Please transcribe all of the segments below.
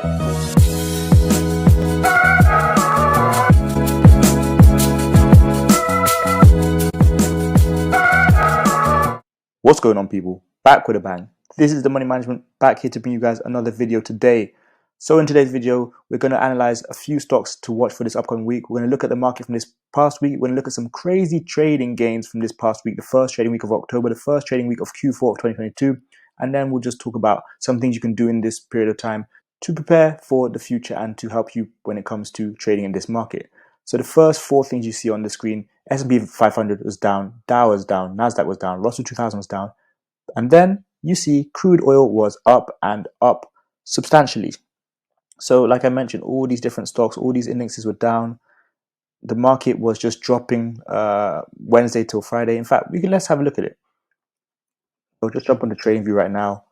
What's going on, people? Back with a bang. This is the Money Management, back here to bring you guys another video today. So in today's video, we're going to analyze a few stocks to watch for this upcoming week. We're going to look at the market from this past week. We're going to look at some crazy trading gains from this past week, the first trading week of October, the first trading week of Q4 of 2022. And then we'll just talk about some things you can do in this period of time to prepare for the future and to help you when it comes to trading in this market. So the first four things you see on the screen: S&P 500 was down, Dow was down, Nasdaq was down, Russell 2000 was down, and then you see crude oil was up and up substantially. So like I mentioned, all these different stocks, all these indexes were down. The market was just dropping Wednesday till Friday. In fact, let's have a look at it. I'll just jump on the trading view right now.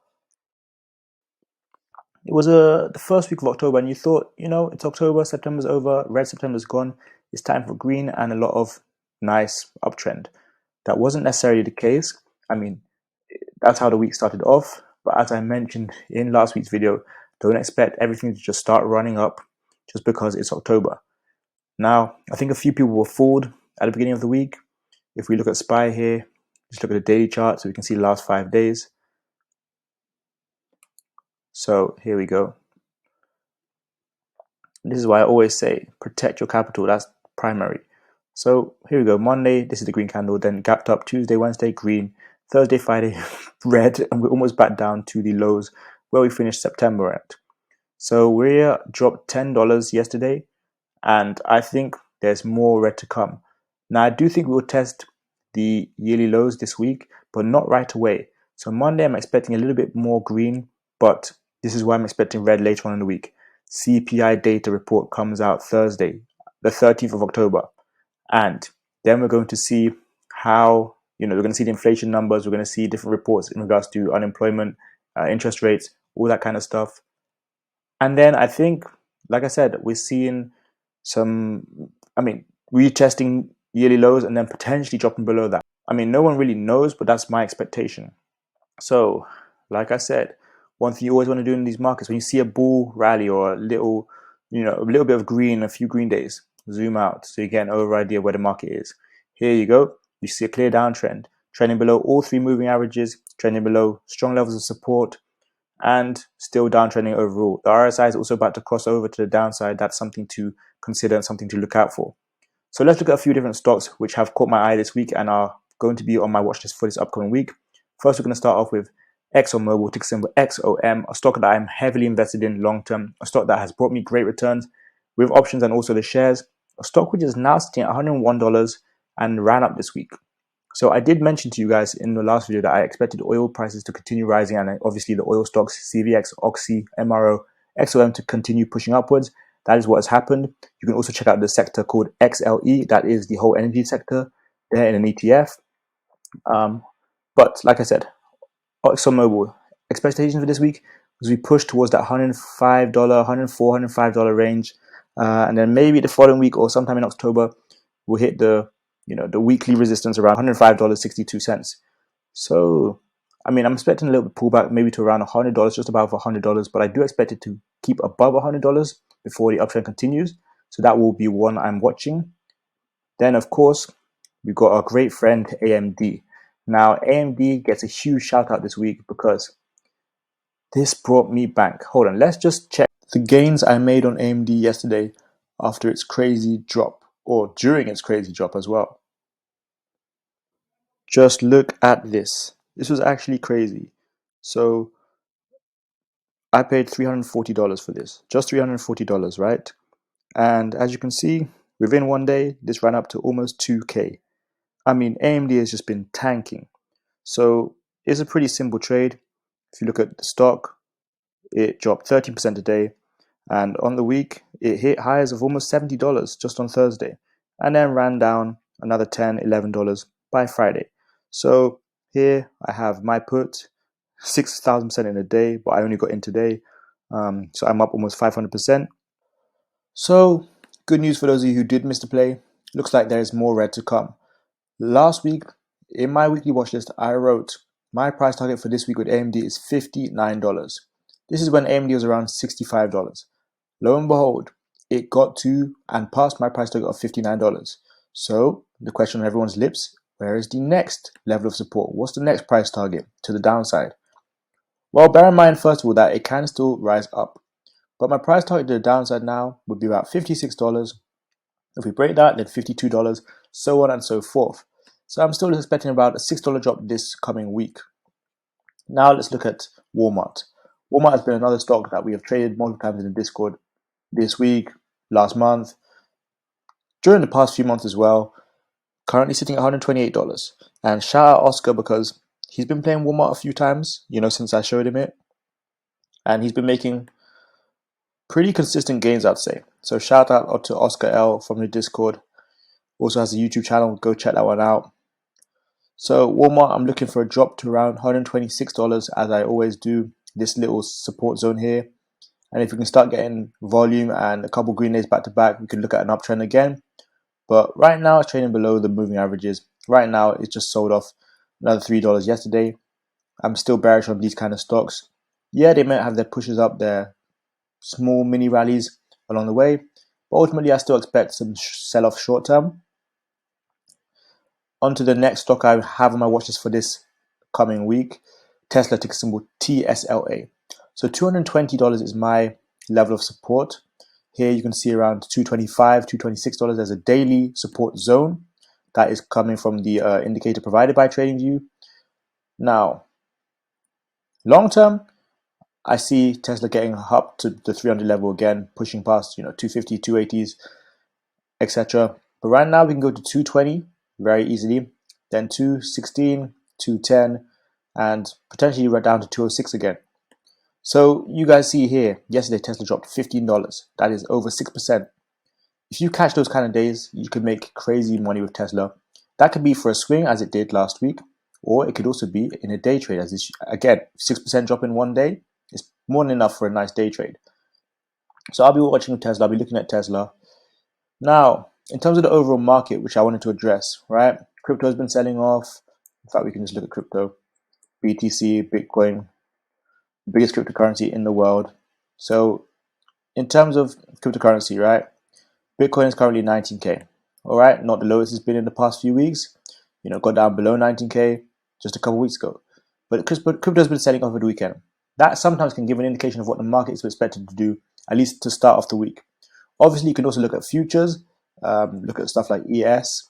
It was the first week of October, and you thought, it's October, September's over, red September's gone, it's time for green and a lot of nice uptrend. That wasn't necessarily the case. I mean, that's how the week started off, but as I mentioned in last week's video, don't expect everything to just start running up just because it's October. Now, I think a few people were fooled at the beginning of the week. If we look at SPY here, just look at the daily chart so we can see the last 5 days. So here we go. This is why I always say protect your capital. That's primary. So here we go. Monday, this is the green candle, then gapped up. Tuesday, Wednesday, green. Thursday, Friday, red, and we're almost back down to the lows where we finished September at. So we dropped $10 yesterday, and I think there's more red to come. Now, I do think we'll test the yearly lows this week, but not right away. So Monday, I'm expecting a little bit more green, but this is why I'm expecting red later on in the week. CPI data report comes out Thursday, the 13th of October. And then we're going to see how, we're going to see the inflation numbers. We're going to see different reports in regards to unemployment, interest rates, all that kind of stuff. And then I think, like I said, we're seeing retesting yearly lows and then potentially dropping below that. I mean, no one really knows, but that's my expectation. So, like I said, one thing you always want to do in these markets, when you see a bull rally or a little bit of green, a few green days, zoom out so you get an over idea where the market is. Here you go. You see a clear downtrend, trending below all three moving averages, trending below strong levels of support, and still downtrending overall. The RSI is also about to cross over to the downside. That's something to consider and something to look out for. So let's look at a few different stocks which have caught my eye this week and are going to be on my watch list for this upcoming week. First, we're going to start off with ExxonMobil, ticker symbol XOM, a stock that I'm heavily invested in long term, a stock that has brought me great returns with options and also the shares, a stock which is now sitting at $101 and ran up this week. So I did mention to you guys in the last video that I expected oil prices to continue rising and obviously the oil stocks, CVX, Oxy, MRO, XOM to continue pushing upwards. That is what has happened. You can also check out the sector called XLE. That is the whole energy sector there in an ETF. But like I said, ExxonMobil, expectations for this week was we push towards that $105, $105 range. And then maybe the following week or sometime in October, we'll hit the weekly resistance around $105.62. So, I'm expecting a little bit pullback, maybe to around $100, just above $100, but I do expect it to keep above $100 before the uptrend continues. So that will be one I'm watching. Then, of course, we've got our great friend AMD. Now, AMD gets a huge shout out this week because this brought me back. Hold on, let's just check the gains I made on AMD yesterday after its crazy drop, or during its crazy drop as well. Just look at this. This was actually crazy. So I paid $340 for this, just $340, right? And as you can see, within one day, this ran up to almost 2K. AMD has just been tanking. So it's a pretty simple trade. If you look at the stock, it dropped 13% a day. And on the week, it hit highs of almost $70 just on Thursday. And then ran down another $10, $11 by Friday. So here I have my put, 6,000% in a day, but I only got in today. So I'm up almost 500%. So good news for those of you who did miss the play. Looks like there is more red to come. Last week, in my weekly watch list, I wrote my price target for this week with AMD is $59. This is when AMD was around $65. Lo and behold, it got to and passed my price target of $59. So the question on everyone's lips, where is the next level of support? What's the next price target to the downside? Well, bear in mind, first of all, that it can still rise up. But my price target to the downside now would be about $56. If we break that, then $52, so on and so forth. So I'm still expecting about a $6 drop this coming week. Now let's look at Walmart. Walmart has been another stock that we have traded multiple times in the Discord this week, last month, during the past few months as well. Currently sitting at $128. And shout out Oscar because he's been playing Walmart a few times, since I showed him it. And he's been making pretty consistent gains, I'd say. So shout out to Oscar L from the Discord. Also has a YouTube channel. Go check that one out. So Walmart, I'm looking for a drop to around $126 as I always do. This little support zone here. And if we can start getting volume and a couple green days back to back, we can look at an uptrend again. But right now it's trading below the moving averages. Right now it's just sold off another $3 yesterday. I'm still bearish on these kind of stocks. Yeah, they might have their pushes up, their small mini rallies along the way. But ultimately I still expect some sell-off short term. On to the next stock I have on my watch list for this coming week. Tesla, ticker symbol TSLA. So $220 is my level of support. Here you can see around $225, $226 as a daily support zone. That is coming from the indicator provided by TradingView. Now, long term, I see Tesla getting up to the 300 level again, pushing past 250, 280s, etc. But right now we can go to 220 very easily, then 216, 210, and potentially right down to 206 again. So you guys see here, yesterday Tesla dropped $15. That is over 6%. If you catch those kind of days, you could make crazy money with Tesla. That could be for a swing as it did last week, or it could also be in a day trade. As this, again, 6% drop in one day is more than enough for a nice day trade. So I'll be watching Tesla, I'll be looking at Tesla. Now, in terms of the overall market, which I wanted to address, right? Crypto has been selling off. In fact, we can just look at crypto. BTC, Bitcoin, the biggest cryptocurrency in the world. So in terms of cryptocurrency, right? Bitcoin is currently 19K. All right, not the lowest it's been in the past few weeks. Got down below 19K just a couple weeks ago. But crypto has been selling off over the weekend. That sometimes can give an indication of what the market is expected to do, at least to start off the week. Obviously, you can also look at futures, look at stuff like ES.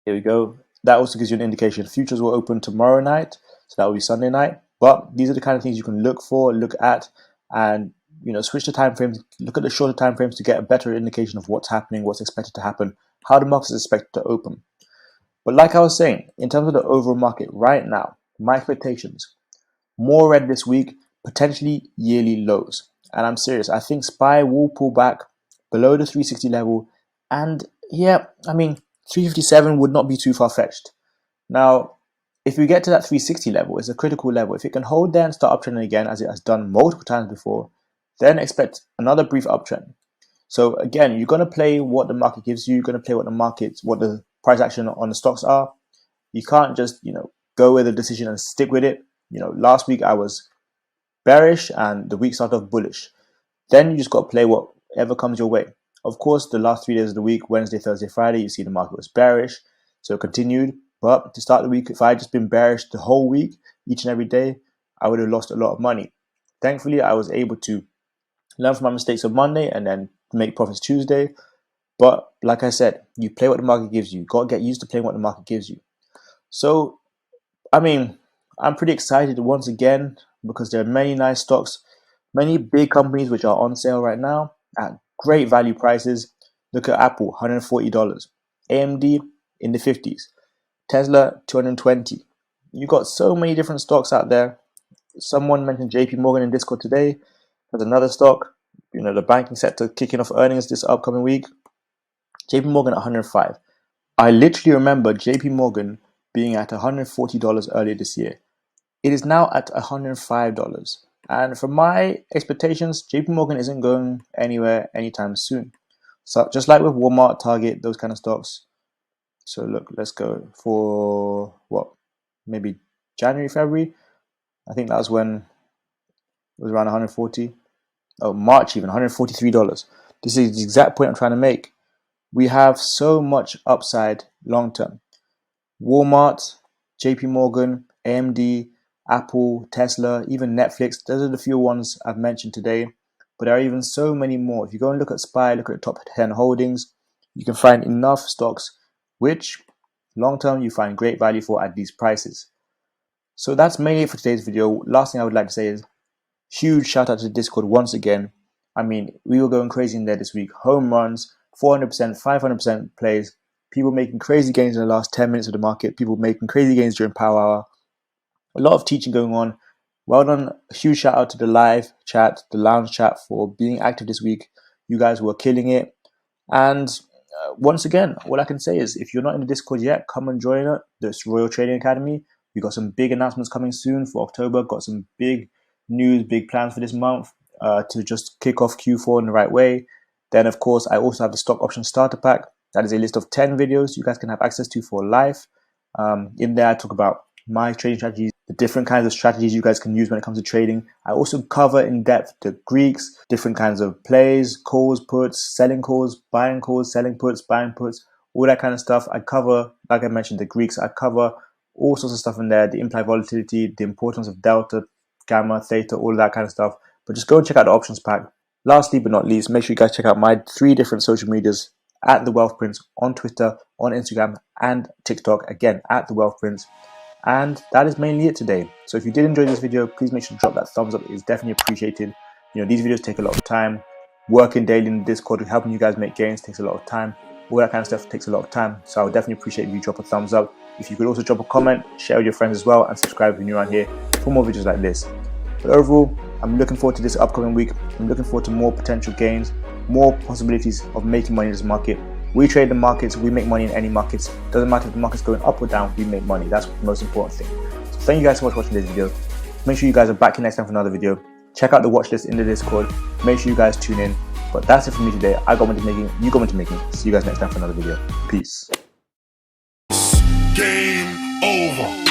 Here we go. That also gives you an indication. Futures will open tomorrow night, so that will be Sunday night. But these are the kind of things you can look for, look at, and switch the time frames, look at the shorter time frames to get a better indication of what's happening, what's expected to happen, how the market is expected to open. But like I was saying, in terms of the overall market right now, my expectations, more red this week, potentially yearly lows. And I'm serious. I think SPY will pull back below the 360 level. And yeah, 357 would not be too far-fetched. Now, if we get to that 360 level, it's a critical level. If it can hold there and start uptrending again, as it has done multiple times before, then expect another brief uptrend. So again, you're going to play what the market gives you. You're going to play what the price action on the stocks are. You can't just, go with a decision and stick with it. Last week I was bearish and the week started off bullish. Then you just got to play whatever comes your way. Of course, the last 3 days of the week, Wednesday, Thursday, Friday, you see the market was bearish. So it continued. But to start the week, if I had just been bearish the whole week, each and every day, I would have lost a lot of money. Thankfully, I was able to learn from my mistakes on Monday and then make profits Tuesday. But like I said, you play what the market gives you. You got to get used to playing what the market gives you. So, I'm pretty excited once again because there are many nice stocks, many big companies which are on sale right now at great value prices. Look at Apple, $140. AMD in the 50s. Tesla, $220. You got so many different stocks out there. Someone mentioned JP Morgan in Discord today. There's another stock, the banking sector kicking off earnings this upcoming week. JP Morgan at 105. I literally remember JP Morgan being at $140 earlier this year. It is now at $105. And from my expectations, JP Morgan isn't going anywhere anytime soon. So just like with Walmart, Target, those kind of stocks. So look, let's go for maybe January, February. I think that was when was around 140. Oh, March even, $143. This is the exact point I'm trying to make. We have so much upside long term. Walmart, JP Morgan, AMD, Apple, Tesla, even Netflix. Those are the few ones I've mentioned today. But there are even so many more. If you go and look at SPY, look at the top 10 holdings, you can find enough stocks which long term you find great value for at these prices. So that's mainly it for today's video. Last thing I would like to say is huge shout out to the Discord once again. I mean, we were going crazy in there this week. Home runs, 400%, 500% plays. People making crazy gains in the last 10 minutes of the market. People making crazy gains during power hour. A lot of teaching going on. Well done. A huge shout out to the live chat, the lounge chat for being active this week. You guys were killing it. And once again, all I can say is if you're not in the Discord yet, come and join it. This Royal Trading Academy. We got some big announcements coming soon for October. Got some big news, big plans for this month to just kick off Q4 in the right way. Then, of course, I also have the stock option starter pack. That is a list of 10 videos you guys can have access to for life. In there, I talk about my trading strategies, the different kinds of strategies you guys can use when it comes to trading. I also cover in depth the Greeks, different kinds of plays, calls, puts, selling calls, buying calls, selling puts, buying puts, all that kind of stuff. I cover, like I mentioned, the Greeks. I cover all sorts of stuff in there, the implied volatility, the importance of delta, gamma, theta, all that kind of stuff. But just go and check out the options pack. Lastly but not least, make sure you guys check out my 3 different social medias at The Wealth Prince on Twitter, on Instagram, and TikTok. Again, at The Wealth Prince. And that is mainly it today. So if you did enjoy this video, please make sure to drop that thumbs up. It's definitely appreciated. You know, these videos take a lot of time. Working daily in the Discord, helping you guys make gains takes a lot of time. All that kind of stuff takes a lot of time. So I would definitely appreciate if you drop a thumbs up. If you could also drop a comment, share with your friends as well, and subscribe if you're new around here for more videos like this. But overall, I'm looking forward to this upcoming week. I'm looking forward to more potential gains, more possibilities of making money in this market. We trade the markets, we make money in any markets. Doesn't matter if the market's going up or down, we make money. That's the most important thing. So thank you guys so much for watching this video. Make sure you guys are back here next time for another video. Check out the watch list in the Discord. Make sure you guys tune in. But that's it for me today. I got into making, you got into making. See you guys next time for another video. Peace. Game over.